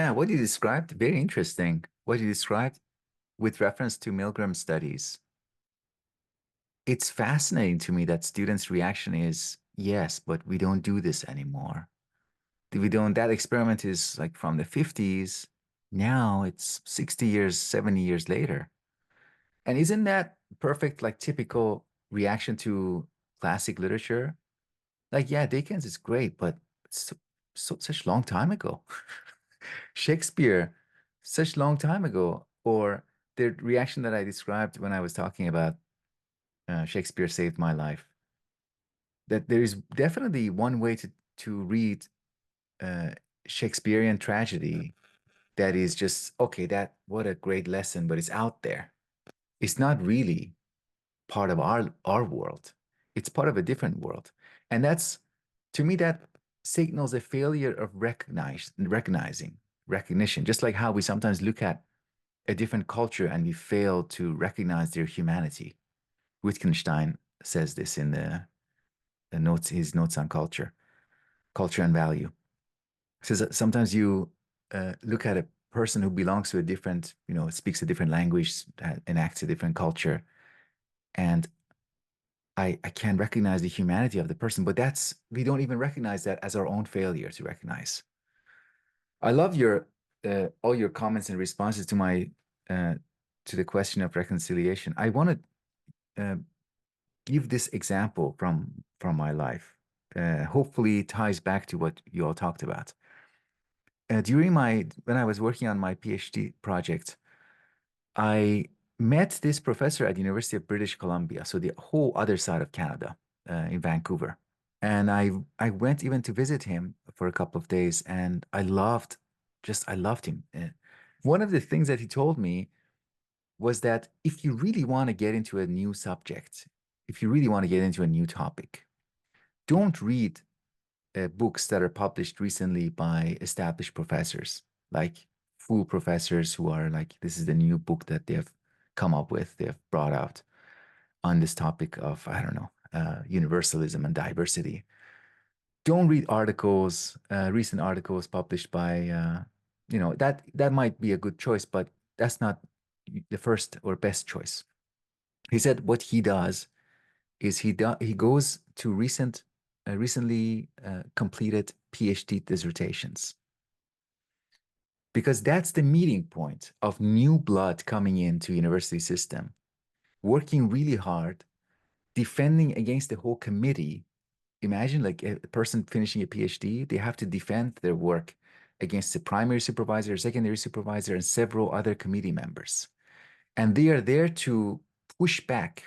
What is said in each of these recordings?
Yeah, what you described, very interesting. What you described with reference to Milgram studies, it's fascinating to me that students' reaction is, yes, but we don't do this anymore. We don't, that experiment is like from the 50s. Now it's 60 years, 70 years later. And isn't that perfect, like typical reaction to classic literature? Like, yeah, Dickens is great, but it's such long time ago. Shakespeare, such long time ago. Or the reaction that I described when I was talking about Shakespeare saved my life. That there is definitely one way to read uh, Shakespearean tragedy that is just okay. That what a great lesson, but it's out there. It's not really part of our world. It's part of a different world, and that's to me that signals a failure of recognizing recognition. Just like how we sometimes look at a different culture and we fail to recognize their humanity. Wittgenstein says this in the notes, his notes on culture and value. He says that sometimes you look at a person who belongs to a different, speaks a different language, enacts a different culture, and I can recognize the humanity of the person, but we don't even recognize that as our own failure to recognize. I love your all your comments and responses uh, to the question of reconciliation. I want to give this example from my life. Hopefully, ties back to what you all talked about. During my when I was working on my PhD project, I met this professor at the University of British Columbia, so the whole other side of Canada, in Vancouver. And I went even to visit him for a couple of days, and I loved him. One of the things that he told me was that if you really want to get into a new subject, if you really want to get into a new topic, don't read books that are published recently by established professors, like full professors who are like, this is the new book that they have come up with, they have brought out on this topic of, I don't know, universalism and diversity. Don't read articles, recent articles published by, that might be a good choice, but that's not the first or best choice. He said what he does is he goes to recently completed PhD dissertations because that's the meeting point of new blood coming into university system, working really hard, defending against the whole committee. Imagine like a person finishing a PhD, they have to defend their work against the primary supervisor, secondary supervisor, and several other committee members. And they are there to push back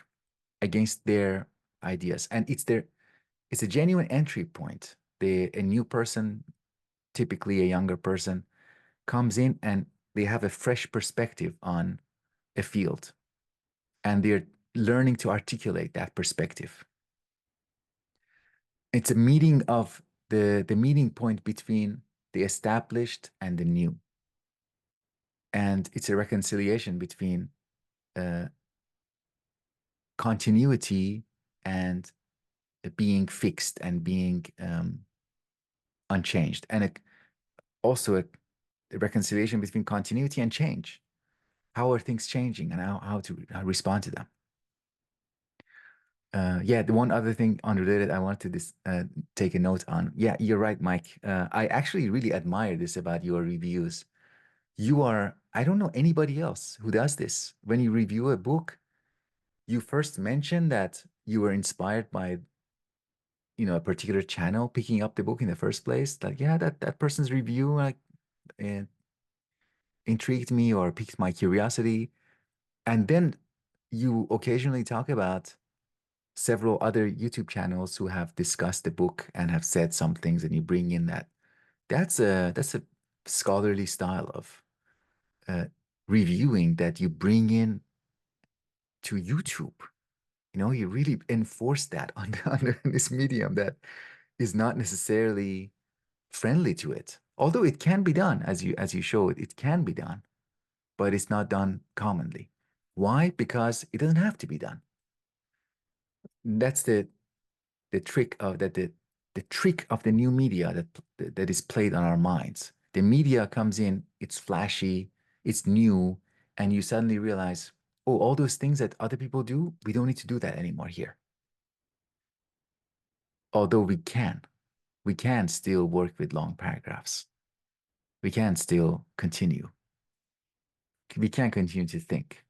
against their ideas. And it's a genuine entry point. A new person, typically a younger person, comes in and they have a fresh perspective on a field and they're learning to articulate that perspective. It's a meeting of the meeting point between the established and the new. And it's a reconciliation between uh, continuity and being fixed and being unchanged. And also a reconciliation between continuity and change. How are things changing and how to respond to them? Yeah, the one other thing unrelated I wanted to take a note on. Yeah, you're right, Mike. I actually really admire this about your reviews. I don't know anybody else who does this. When you review a book, you first mention that you were inspired by, a particular channel picking up the book in the first place. Like, yeah, that person's review like uh, intrigued me or piqued my curiosity. And then you occasionally talk about several other YouTube channels who have discussed the book and have said some things, and you bring in that. That's a scholarly style of uh, reviewing that you bring in to YouTube. You really enforce that on this medium that is not necessarily friendly to it. Although it can be done, as you showed, it can be done, but it's not done commonly. Why? Because it doesn't have to be done. That's the trick of the trick of the new media that is played on our minds. The media comes in, it's flashy, it's new, and you suddenly realize, oh, all those things that other people do, we don't need to do that anymore here. Although we can still work with long paragraphs. We can still continue. We can continue to think.